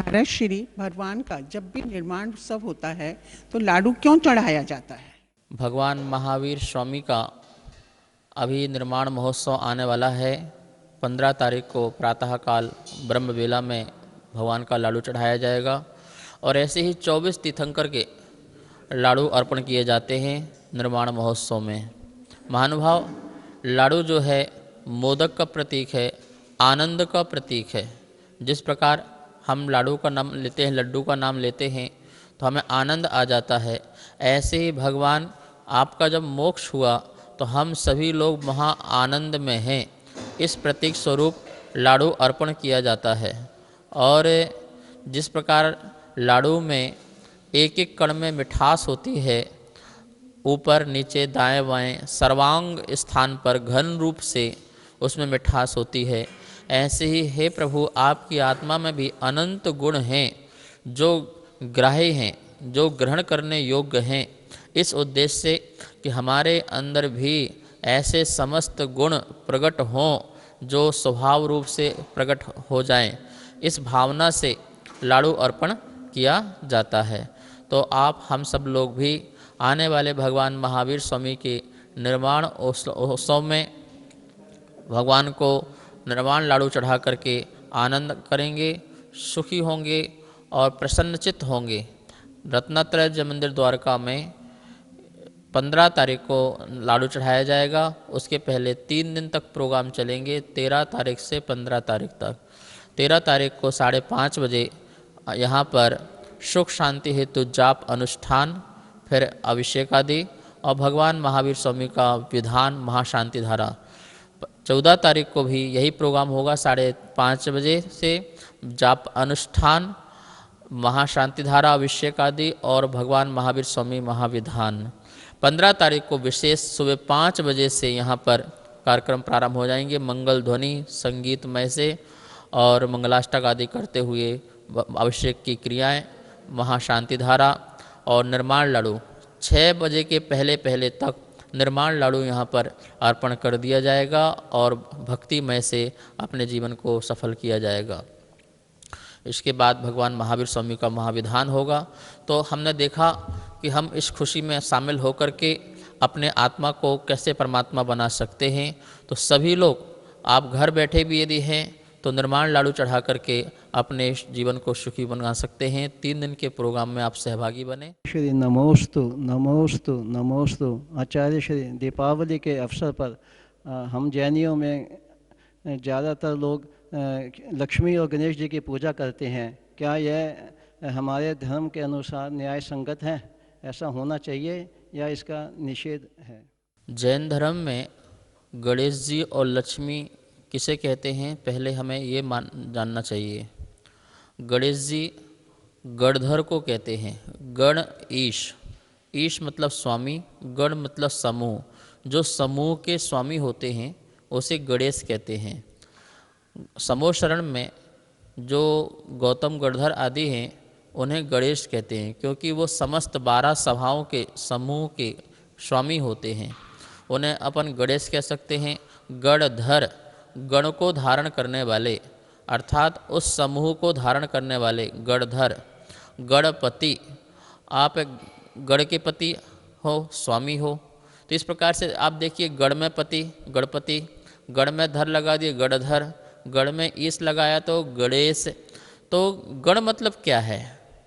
भारत श्री भगवान का जब भी निर्माण उत्सव होता है तो लाडू क्यों चढ़ाया जाता है? भगवान महावीर स्वामी का अभी निर्माण महोत्सव आने वाला है। 15 तारीख को प्रातःकाल ब्रह्मवेला में भगवान का लाडू चढ़ाया जाएगा और ऐसे ही 24 तीर्थंकर के लाडू अर्पण किए जाते हैं निर्माण महोत्सव में। महानुभाव, लाडू जो है मोदक का प्रतीक है, आनंद का प्रतीक है। जिस प्रकार हम लाडू का नाम लेते हैं, लड्डू का नाम लेते हैं तो हमें आनंद आ जाता है, ऐसे ही भगवान आपका जब मोक्ष हुआ तो हम सभी लोग महा आनंद में हैं। इस प्रतीक स्वरूप लाडू अर्पण किया जाता है। और जिस प्रकार लाडू में एक एक कण में मिठास होती है, ऊपर नीचे दाएं बाएं सर्वांग स्थान पर घन रूप से उसमें मिठास होती है, ऐसे ही हे प्रभु आपकी आत्मा में भी अनंत गुण हैं जो ग्राह्य हैं, जो ग्रहण करने योग्य हैं। इस उद्देश्य से कि हमारे अंदर भी ऐसे समस्त गुण प्रकट हों जो स्वभाव रूप से प्रकट हो जाएं, इस भावना से लाडू अर्पण किया जाता है। तो आप हम सब लोग भी आने वाले भगवान महावीर स्वामी के निर्माण उत्सव में भगवान को निर्वाण लाडू चढ़ा करके आनंद करेंगे, सुखी होंगे और प्रसन्नचित्त होंगे। रत्नात्रय जय मंदिर द्वारका में 15 तारीख को लाडू चढ़ाया जाएगा। उसके पहले 3 दिन तक प्रोग्राम चलेंगे, 13 तारीख से 15 तारीख तक। 13 तारीख को 5:30 बजे यहाँ पर सुख शांति हेतु जाप अनुष्ठान, फिर अभिषेक आदि और भगवान महावीर स्वामी का विधान महाशांति धारा। 14 तारीख को भी यही प्रोग्राम होगा, 5:30 बजे से जाप अनुष्ठान, महाशांति धारा, अभिषेक आदि और भगवान महावीर स्वामी महाविधान। 15 तारीख को विशेष सुबह 5 बजे से यहाँ पर कार्यक्रम प्रारंभ हो जाएंगे, मंगल ध्वनि संगीतमय से और मंगलाष्टक आदि करते हुए अभिषेक की क्रियाएं, महाशांति धारा और निर्माण लाडू 6 बजे के पहले तक निर्माण लाडू यहाँ पर अर्पण कर दिया जाएगा और भक्तिमय से अपने जीवन को सफल किया जाएगा। इसके बाद भगवान महावीर स्वामी का महाविधान होगा। तो हमने देखा कि हम इस खुशी में शामिल होकर के अपने आत्मा को कैसे परमात्मा बना सकते हैं। तो सभी लोग, आप घर बैठे भी यदि हैं तो निर्माण लाडू चढ़ा करके अपने जीवन को सुखी बना सकते हैं। 3 दिन के प्रोग्राम में आप सहभागी बने। श्री नमोस्तु नमोस्तु नमोस्तु। आचार्य श्री दीपावली के अवसर पर हम जैनियों में ज़्यादातर लोग लक्ष्मी और गणेश जी की पूजा करते हैं। क्या यह हमारे धर्म के अनुसार न्याय संगत है? ऐसा होना चाहिए या इसका निषेध है? जैन धर्म में गणेश जी और लक्ष्मी किसे कहते हैं, पहले हमें ये जानना चाहिए। गणेश जी गणधर को कहते हैं। गण ईश, ईश मतलब स्वामी, गण मतलब समूह। जो समूह के स्वामी होते हैं उसे गणेश कहते हैं। समूह शरण में जो गौतम गणधर आदि हैं उन्हें गणेश कहते हैं, क्योंकि वो समस्त 12 सभाओं के समूह के स्वामी होते हैं। उन्हें अपन गणेश कह सकते हैं। गणधर, गण को धारण करने वाले, अर्थात उस समूह को धारण करने वाले गणधर। गणपति, आप गण के पति हो, स्वामी हो। तो इस प्रकार से आप देखिए, गण में पति गणपति, गण में धर लगा दिए गणधर, गण में ईश लगाया तो गणेश। तो गण मतलब क्या है?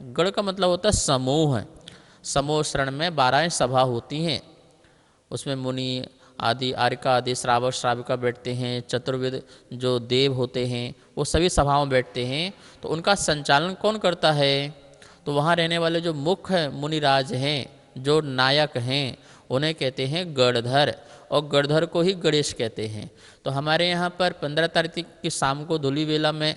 गण का मतलब होता है समूह। समूह शरण में 12 सभा होती हैं, उसमें मुनि आदि, आर्यका आदि, श्रावक श्राविका बैठते हैं। चतुर्वेद जो देव होते हैं वो सभी सभाओं में बैठते हैं। तो उनका संचालन कौन करता है? तो वहाँ रहने वाले जो मुख्य मुनिराज हैं, जो नायक हैं, उन्हें कहते हैं गणधर, और गणधर को ही गणेश कहते हैं। तो हमारे यहाँ पर 15 तारीख की शाम को धूली वेला में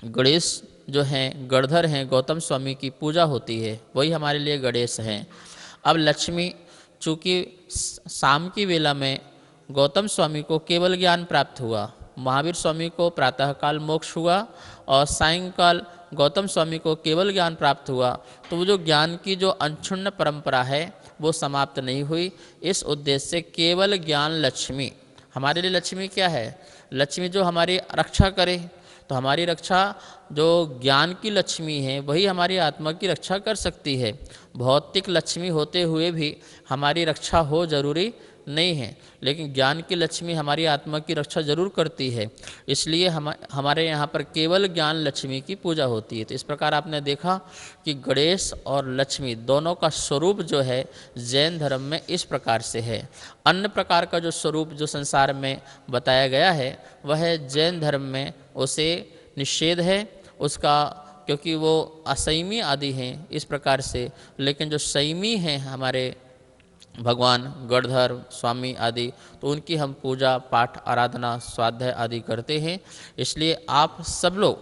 गणेश जो हैं, गणधर हैं, गौतम स्वामी की पूजा होती है, वही हमारे लिए गणेश हैं। अब लक्ष्मी, चूँकि शाम की वेला में गौतम स्वामी को केवल ज्ञान प्राप्त हुआ, महावीर स्वामी को प्रातःकाल मोक्ष हुआ और सायंकाल गौतम स्वामी को केवल ज्ञान प्राप्त हुआ, तो वो जो ज्ञान की जो अनछुन्न परंपरा है वो समाप्त नहीं हुई। इस उद्देश्य से केवल ज्ञान लक्ष्मी, हमारे लिए लक्ष्मी क्या है? लक्ष्मी जो हमारी रक्षा करे। तो हमारी रक्षा जो ज्ञान की लक्ष्मी है वही हमारी आत्मा की रक्षा कर सकती है। भौतिक लक्ष्मी होते हुए भी हमारी रक्षा हो जरूरी नहीं है, लेकिन ज्ञान की लक्ष्मी हमारी आत्मा की रक्षा जरूर करती है। इसलिए हमारे यहाँ पर केवल ज्ञान लक्ष्मी की पूजा होती है। तो इस प्रकार आपने देखा कि गणेश और लक्ष्मी दोनों का स्वरूप जो है जैन धर्म में इस प्रकार से है। अन्य प्रकार का जो स्वरूप जो संसार में बताया गया है वह जैन धर्म में उसे निषेध है उसका, क्योंकि वो असंयमी आदि हैं इस प्रकार से। लेकिन जो संयमी हैं हमारे भगवान गणधर स्वामी आदि, तो उनकी हम पूजा पाठ आराधना स्वाध्याय आदि करते हैं। इसलिए आप सब लोग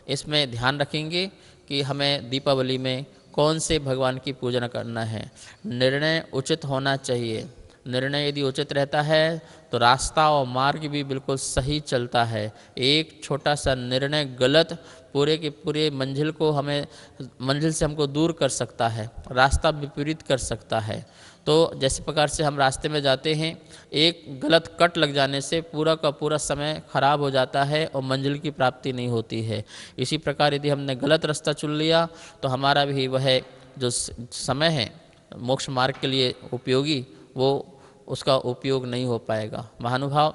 इसमें ध्यान रखेंगे कि हमें दीपावली में कौन से भगवान की पूजा करना है। निर्णय उचित होना चाहिए। निर्णय यदि उचित रहता है तो रास्ता और मार्ग भी बिल्कुल सही चलता है। एक छोटा सा निर्णय गलत पूरे के पूरे मंजिल से हमको दूर कर सकता है, रास्ता विपरीत कर सकता है। तो जैसे प्रकार से हम रास्ते में जाते हैं, एक गलत कट लग जाने से पूरा का पूरा समय खराब हो जाता है और मंजिल की प्राप्ति नहीं होती है। इसी प्रकार यदि हमने गलत रास्ता चुन लिया तो हमारा भी वह जो समय है मोक्ष मार्ग के लिए उपयोगी, वो उसका उपयोग नहीं हो पाएगा। महानुभाव,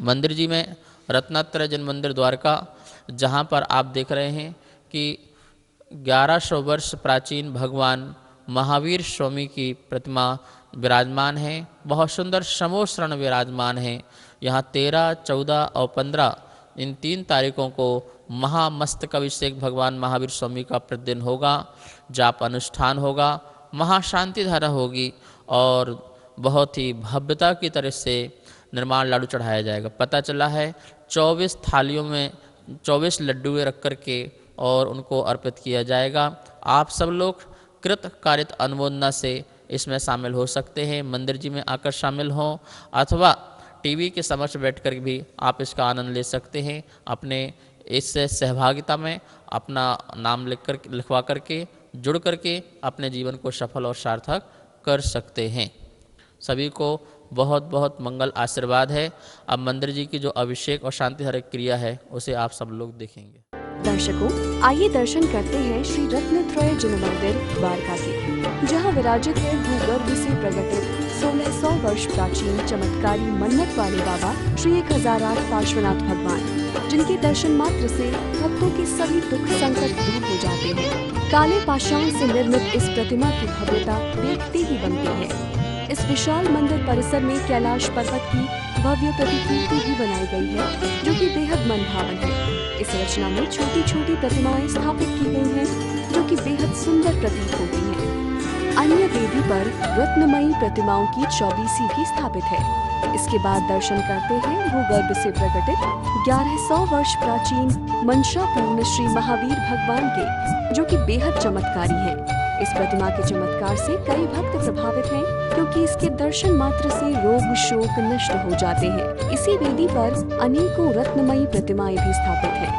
मंदिर जी में रत्नात्रय जन मंदिर द्वारका, जहाँ पर आप देख रहे हैं कि 1100 वर्ष प्राचीन भगवान महावीर स्वामी की प्रतिमा विराजमान है। बहुत सुंदर समोसरण विराजमान है। यहाँ 13, 14 और 15 इन 3 तारीखों को महामस्तक अभिषेक भगवान महावीर स्वामी का प्रतिदिन होगा। जाप अनुष्ठान होगा, महाशांति धारा होगी और बहुत ही भव्यता की तरह से निर्माण लाडू चढ़ाया जाएगा। पता चला है 24 थालियों में 24 लड्डुएं रख कर के और उनको अर्पित किया जाएगा। आप सब लोग कृत कारित अनुमोदना से इसमें शामिल हो सकते हैं। मंदिर जी में आकर शामिल हों अथवा टीवी के समक्ष बैठकर भी आप इसका आनंद ले सकते हैं। अपने इस सहभागिता में अपना नाम लिखवा करके जुड़ करके अपने जीवन को सफल और सार्थक कर सकते हैं। सभी को बहुत बहुत मंगल आशीर्वाद है। अब मंदिर जी की जो अभिषेक और शांतिधारक क्रिया है उसे आप सब लोग देखेंगे। दर्शकों, आइए दर्शन करते हैं श्री रत्नत्रय जन मंदिर द्वारका के, जहां विराजित है भूगर्भ से प्रकटित 1600 वर्ष प्राचीन चमत्कारी मन्नत वाले बाबा श्री 1008 पार्श्वनाथ भगवान, जिनके दर्शन मात्र से भक्तों के सभी दुख संकट दूर हो जाते हैं। काले पाषाण से निर्मित इस प्रतिमा की भव्यता देखते ही बनती है। इस विशाल मंदिर परिसर में कैलाश पर्वत की भव्य प्रतिकृति भी बनाई गई है, जो कि बेहद मनभावन है। इस रचना में छोटी छोटी प्रतिमाएं स्थापित की गई हैं, जो कि बेहद सुंदर प्रतीत होती हैं। अन्य वेदी पर रत्नमयी प्रतिमाओं की 24 भी स्थापित है। इसके बाद दर्शन करते हैं भूगर्भ से प्रकटित 1100 वर्ष प्राचीन मंशापूर्ण श्री महावीर भगवान के, जो कि बेहद चमत्कारी है। इस प्रतिमा के चमत्कार से कई भक्त प्रभावित हैं, क्योंकि इसके दर्शन मात्र से रोग शोक नष्ट हो जाते हैं। इसी वेदी पर अनेकों रत्नमयी प्रतिमाएं भी स्थापित हैं।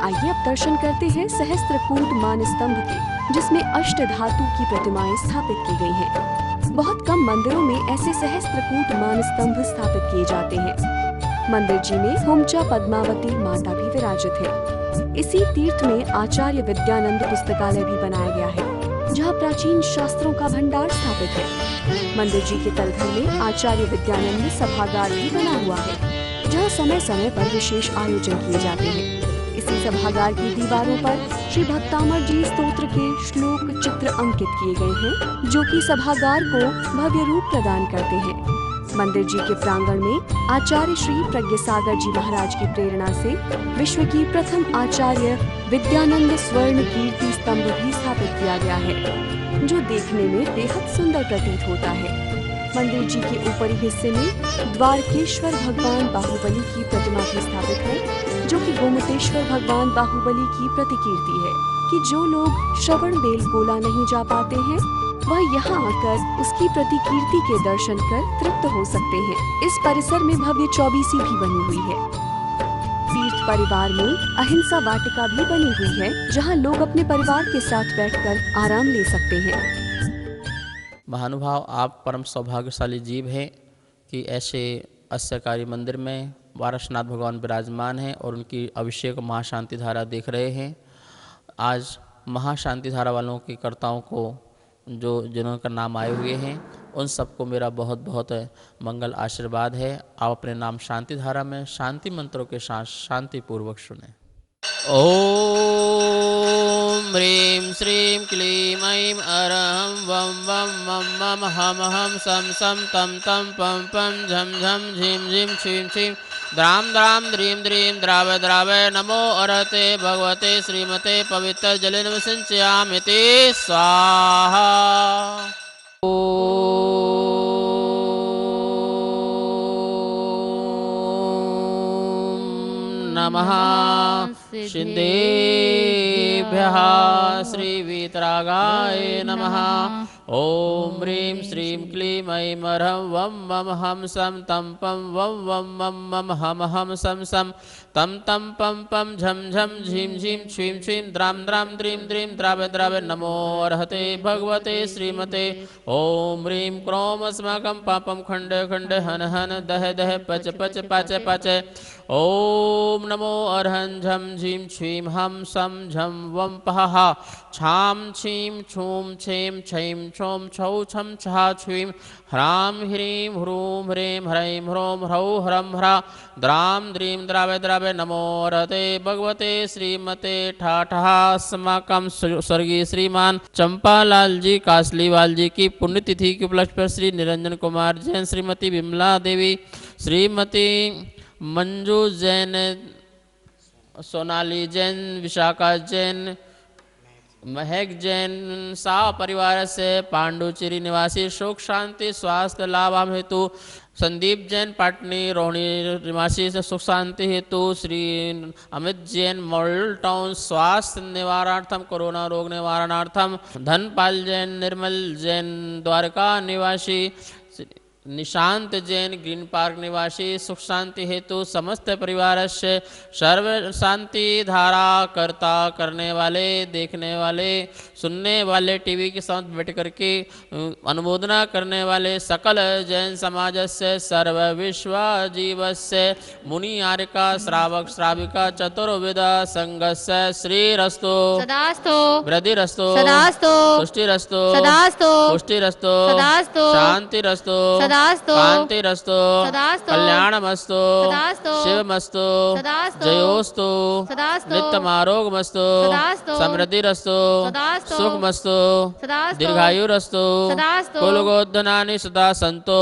आइए अब दर्शन करते हैं सहस्त्रकूट मान स्तंभ के, जिसमें अष्ट धातु की प्रतिमाएं स्थापित की गई हैं। बहुत कम मंदिरों में ऐसे सहस्त्रकूट मान स्तंभ स्थापित किए जाते हैं। मंदिर जी में होमचा पद्मावती माता भी विराजित है। इसी तीर्थ में आचार्य विद्यानंद पुस्तकालय भी बनाया गया है, जहाँ प्राचीन शास्त्रों का भंडार स्थापित है। मंदिर जी के तलघर में आचार्य विद्यानंद सभागार भी बना हुआ है, जहाँ समय समय पर विशेष आयोजन किए जाते हैं। इसी सभागार की दीवारों पर श्री भक्तामर जी स्तोत्र के श्लोक चित्र अंकित किए गए हैं, जो कि सभागार को भव्य रूप प्रदान करते हैं। मंदिर जी के प्रांगण में आचार्य श्री प्रज्ञसागर जी महाराज की प्रेरणा से विश्व की प्रथम आचार्य विद्यानंद स्वर्ण कीर्ति स्तंभ भी स्थापित किया गया है, जो देखने में बेहद सुंदर प्रतीत होता है। मंदिर जी के ऊपरी हिस्से में द्वारकेश्वर भगवान बाहुबली की प्रतिमा भी स्थापित है, जो कि गोमतेश्वर भगवान बाहुबली की प्रतिकीर्ति है कि जो लोग श्रवण बेलगोला नहीं जा पाते हैं, वह यहाँ आकर उसकी प्रतिकीर्ति के दर्शन कर तृप्त हो सकते हैं। इस परिसर में भव्य 24 भी बनी हुई है। तीर्थ परिवार में अहिंसा वाटिका भी बनी हुई है, जहाँ लोग अपने परिवार के साथ बैठकर आराम ले सकते हैं। महानुभाव, आप परम सौभाग्यशाली जीव हैं कि ऐसे अस्यकारी मंदिर में वारसनाथ भगवान विराजमान हैं और उनकी अभिषेक महाशांति धारा देख रहे हैं। आज महाशांति धारा वालों के कर्ताओं को जिनका नाम आए हुए हैं उन सबको मेरा बहुत बहुत मंगल आशीर्वाद है। आप अपने नाम शांति धारा में शांति मंत्रों के साथ शांति पूर्वक सुने। ओम ह्रीं श्रीं क्लीं ऐं अरहं वं वं मं मं हम हम सं सं तं तं पं पं झं झं झीं झीं छीं छीं द्रां द्रां द्रीं द्रीं द्रावय द्रावय नमो अर्हते भगवते श्रीमते पवित्र जलेन विसिंचयामिति स्वाहा। नमः सिद्धेभ्यः श्रीवीतरागाय नमः। ओम ह्रीं श्रीं क्लीं ऐं अरहं वं मं हम सं तं पं वं वं मं मं हम हम सं सं तं तं पं पं झं झं झीं झीं छीं छीं द्रां द्रां द्रीं द्रीं द्रावय द्रावय नमो अर्हते भगवते श्रीमते। ओम ह्रीं क्रों अस्माकं पापं खण्डय खण्डय हन हन दह दह पच पच पाच पाच। ओम नमो अर्हं झं झीं छीं हम सं झं वं पहः छां छीं छूं छें छैं छौं छौ छं छः छ्वीं ह्रां ह्रीं ह्रूं ह्रीं ह्रैं ह्रौं ह्रौं ह्रं ह्रा द्रां द्रीं द्रावय द्रावय नमो अर्हते भगवते श्रीमते ठाठः। अस्माकं स्वर्गीय श्रीमान चंपालाल जी कासलीवाल जी की पुण्यतिथि के उपलक्ष्य पर श्री निरंजन कुमार जैन, श्रीमती विमला देवी, श्रीमती मंजू जैन, सोनाली जैन, विशाखा जैन, महक जैन सा परिवार से पांडुचेरी निवासी सुख शांति स्वास्थ्य लाभ हेतु, संदीप जैन पाटनी रोहिणी निवासी से सुख शांति हेतु, श्री अमित जैन मॉडल टाउन स्वास्थ्य निवारणार्थम कोरोना रोग निवारणार्थम, धनपाल जैन निर्मल जैन द्वारका निवासी, निशांत जैन ग्रीन पार्क निवासी सुख शांति हेतु समस्त परिवार से सर्व शांति धारा करता करने वाले देखने वाले सुनने वाले टीवी के साथ बैठ करके अनुमोदना करने वाले सकल जैन समाज से सर्व विश्व जीव से मुनि आर्यका श्रावक श्राविका चतुर्विद संघस्य श्रीरस्तु सदास्तु वृद्धिरस्तु सदास्तु तुष्टिरस्तु सदास्तु पुष्टिरस्तु सदास्तु शांतिरस्तु सदास्तु कांतिरस्तु सदास्तु कल्याणमस्तु सदास्तु शिवमस्तु सदास्तु जयोस्तु सदास्तु नित्यमारोग्यमस्तु सदास्तु समृद्धिरस्तु सदास्तु सुखमस्तु सदास्तु दीर्घायुरस्तु सदास्तु कुलगोधनानि सदा सन्तो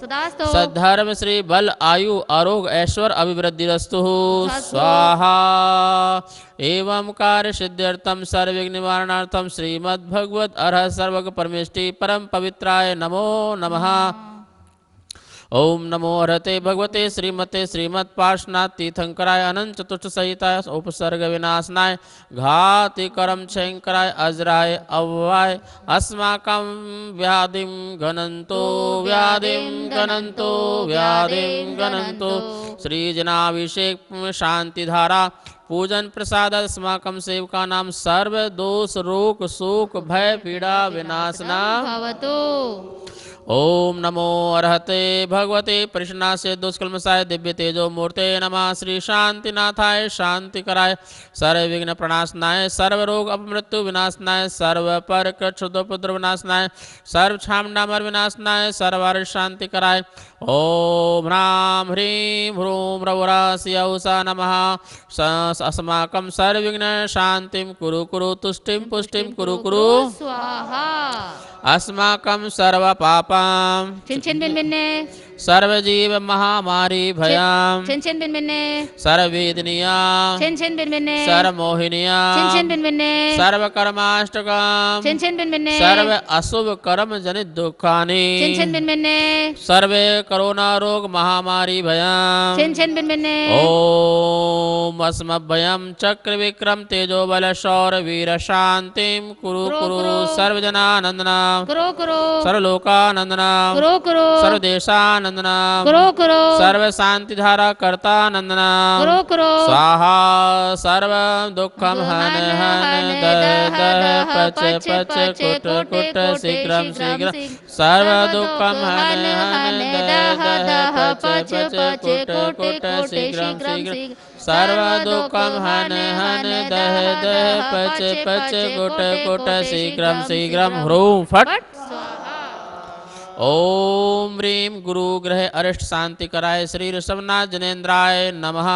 सदास्तु सद्धर्म श्री बल आयु आरोग्य ऐश्वर्य अभिवृद्धिरस्तु स्वाहा। एवं कार्य सिद्ध्यर्थम सर्वविघ्न निवारणार्थम श्रीमद्भगवद अर्ह सर्वग परमेष्टि परम पवित्राय नमो नमः। ओम नमो अर्हते भगवते श्रीमते श्रीमत्पार्श्वनाथ तीर्थंकराय अनंत चतुष्ट सहिताय उपसर्ग विनाशनाय घाति करम क्षयंकराय अजराय अव्वाय अस्माकं व्याधिं गणन्तो व्याधिं गणन्तो व्याधिं गणन्तो। श्रीजनाभिषेक शांति धारा पूजन प्रसाद अस्माकं सेवका नाम सर्व दोष रोग शोक भय पीड़ा विनाशना भवतु। ओम नमो अर्हते भगवते परिशनास्य दुष्कल्मषाय दिव्य तेजो मूर्ते नमः। श्री शांतिनाथाय शांति कराय सर्व विघ्न प्रणाशनाय सर्व रोग अपमृत्यु विनाशनाय सर्व पर क्षुद्रपुत्र विनाशनाय सर्व छाम डामर विनाशनाय सर्वार शांति कराय। ओम ह्रां ह्रीं ह्रूं रवरास्यौसा नमः। अस्माकं सर्व विघ्न शांतिं कुरु कुरु तुष्टिं पुष्टिं कुरु कुरु स्वाहा। अस्माकं सर्व पापं चिन बिन्ने सर्व जीव महामारी भयां चिन बिन्ने सर्व वेदनिया चिन बिन्ने सर्व मोहिनिया चिन बिन्ने सर्व कर्माष्टकम चिन बिन्ने सर्व अशुभ कर्म जनित दुखानि चिन बिन्ने सर्वे कोरोना रोग महामारी भयां चिन बिन्ने। ओम अस्मभ्यं चक्र विक्रम तेजो बल शौर वीर शांतिं कुरु कुरु सर्वजनानंदना करो करो सर्वलोकानंदना करो करो सर्वदेशानंदना नंदनम करो करो सर्व शांति धारा कर्ता नंदनम करो करो स्वाहा सर्व दुखम हन हन दह दह पच पच कुट कुट शीघ्रम शीघ्र सर्व दुखम हन हन दह दह पच पच कुट कुट शीघ्रम शीघ्र सर्व दुखम हन हन दह दह पच पच कुट कुट शीघ्रम शीघ्रम ह्रूं फट ओम ह्रीं गुरु ग्रह अरिष्ट शांति कराय श्री ऋषभनाथ जनेन्द्राय नमः।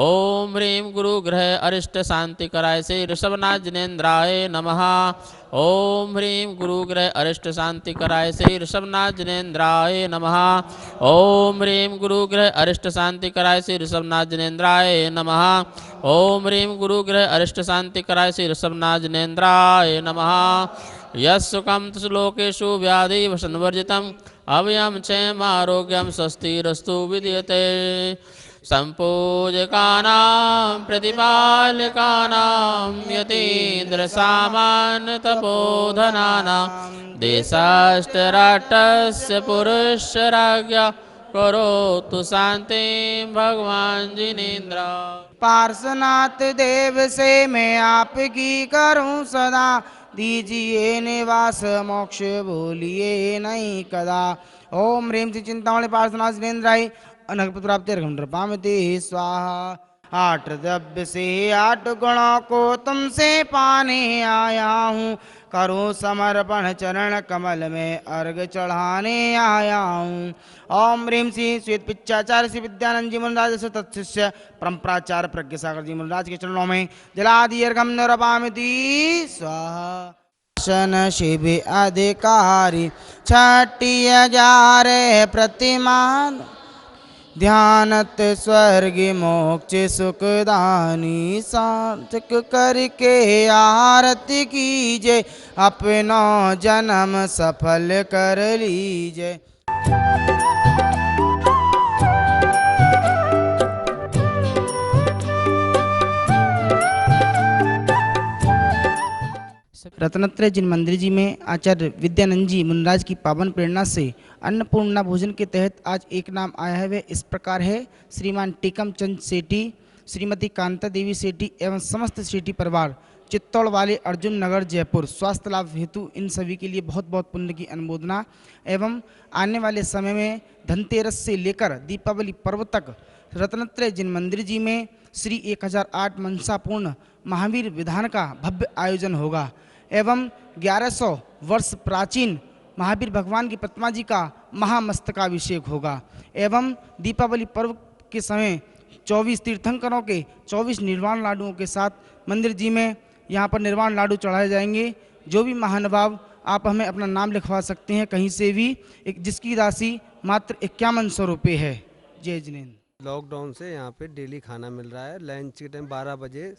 ओम ह्रीं गुरु ग्रह अरिष्ट शांति कराय श्री ऋषभनाथ जनेन्द्राय नमः। ओम ह्रीं गुरु ग्रह अरिष्ट शांति कराय श्री ऋषभनाथ जनेन्द्राय नमः। ओम ह्रीं गुरु ग्रह अरिष्ट शांति कराय श्री ऋषभनाथ जनेन्द्राय नमः। ओम ह्रीं गुरु ग्रह अरिष्ट शांति कराय श्री ऋषभनाथ जनेन्द्राय नमः। यस्सुखं तस्लोकेषु व्याधि वसनवर्जितम् अभयं क्षेमारोग्यं स्वस्तिरस्तु विद्यते। संपूजकानां प्रतिपालकानां यतीन्द्र सामान्य तपोधनानां देशाष्टराष्ट्रस्य पुरुषराज्ञा करोतु शांतिं भगवान जिनेन्द्र। पार्श्वनाथ देव से मैं आपकी करूं सदा, दीजिए निवास मोक्ष बोलिए नहीं कदा। ओम ह्रीं श्री चिंतामणि पार्श्वनाथ जिनेन्द्राय अनघ प्राप्ति पामते स्वाहा। 8 द्रव्य से 8 गुणों को तुमसे पाने आया हूँ, करूँ समर्पण चरण कमल में अर्घ चढ़ाने आया हूँ। ओम ह्रीं श्री श्वेत पिच्चाचार्य श्री विद्यानंद जी मुनिराज से तत्शिष्य परम्पराचार्य प्रज्ञ सागर जी मुनिराज के चरणों में जलादि अर्घम निरपामिति स्वाहा। शन शिव अधिकारी 60,000 प्रतिमा, ध्यानत स्वर्ग मोक्ष सुखदानी, सार्थक करके आरती कीजे, अपना जन्म सफल कर लीजे। रत्नत्रय जिन मंदिर जी में आचार्य विद्यानंद जी मुनिराज की पावन प्रेरणा से अन्नपूर्णा भोजन के तहत आज एक नाम आया है। वे इस प्रकार है, श्रीमान टीकम चंद सेठी, श्रीमती कांता देवी सेठी एवं समस्त सेठी परिवार, चित्तौड़ वाले अर्जुन नगर जयपुर। स्वास्थ्य लाभ हेतु इन सभी के लिए बहुत बहुत पुण्य की अनुमोदना एवं आने वाले समय में धनतेरस से लेकर दीपावली पर्व तक रत्नत्रय जिन मंदिर जी में श्री 1008 मनसापूर्ण महावीर विधान का भव्य आयोजन होगा एवं 1100 वर्ष प्राचीन महावीर भगवान की प्रतिमा जी का महामस्तकाभिषेक होगा एवं दीपावली पर्व के समय 24 तीर्थंकरों के 24 निर्वाण लाडुओं के साथ मंदिर जी में यहाँ पर निर्वाण लाडू चढ़ाए जाएंगे। जो भी महानुभाव आप हमें अपना नाम लिखवा सकते हैं कहीं से भी, जिसकी राशि मात्र 5100 रुपये है। जय जिनेन्द्र। लॉकडाउन से यहाँ पे डेली खाना मिल रहा है। लंच के टाइम 12 बजे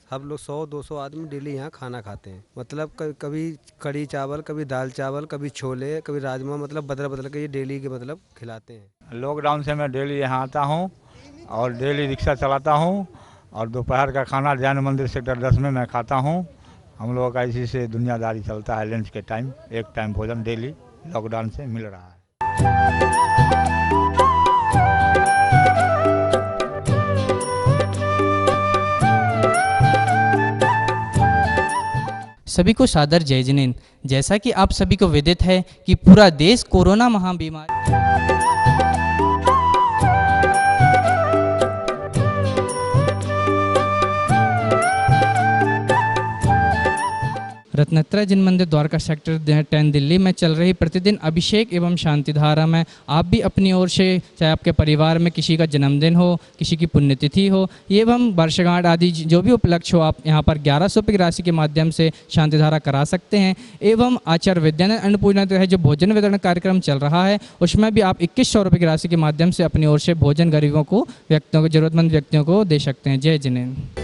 हम लोग 100-200 आदमी डेली यहाँ खाना खाते हैं। मतलब कभी कड़ी चावल, कभी दाल चावल, कभी छोले, कभी राजमा, मतलब बदल बदल के ये डेली के मतलब खिलाते हैं। लॉकडाउन से मैं डेली यहाँ आता हूँ और डेली रिक्शा चलाता हूँ और दोपहर का खाना जैन मंदिर सेक्टर 10 में मैं खाता हूँ। हम लोगों का इसी से दुनियादारी चलता है। लंच के टाइम एक टाइम भोजन डेली लॉकडाउन से मिल रहा है। सभी को सादर जय जिनेन्द्र। जैसा कि आप सभी को विदित है कि पूरा देश कोरोना महाबीमारी रत्नत्रय जिन मंदिर द्वारका सेक्टर 10 दिल्ली में चल रही प्रतिदिन अभिषेक एवं शांति धारा में आप भी अपनी ओर से, चाहे आपके परिवार में किसी का जन्मदिन हो, किसी की पुण्यतिथि हो एवं वर्षगांठ आदि जो भी उपलक्ष्य हो, आप यहाँ पर 1100 रुपये की राशि के माध्यम से शांति धारा करा सकते हैं। एवं आचार्य विद्यानंद अन्नपूर्णा है जो भोजन वितरण कार्यक्रम चल रहा है, उसमें भी आप 2100 रुपये की राशि के माध्यम से अपनी ओर से भोजन गरीबों को, व्यक्तियों को, जरूरतमंद व्यक्तियों को दे सकते हैं। जय जिनेन्द्र।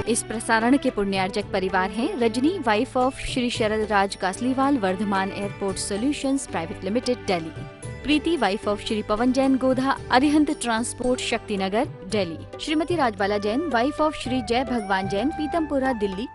इस प्रसारण के पुण्यार्जक परिवार हैं Rajni, wife of Shri Sharad Raj Kasliwal, Vardhman Airport Solutions Private Limited, Delhi. Preeti, wife of Shri Pawan Jain, Godha, Arihant Transport, Shaktinagar, Delhi. Shrimati Rajbala Jain, wife of Shri Jai Bhagwan Jain, Pitampura, Delhi.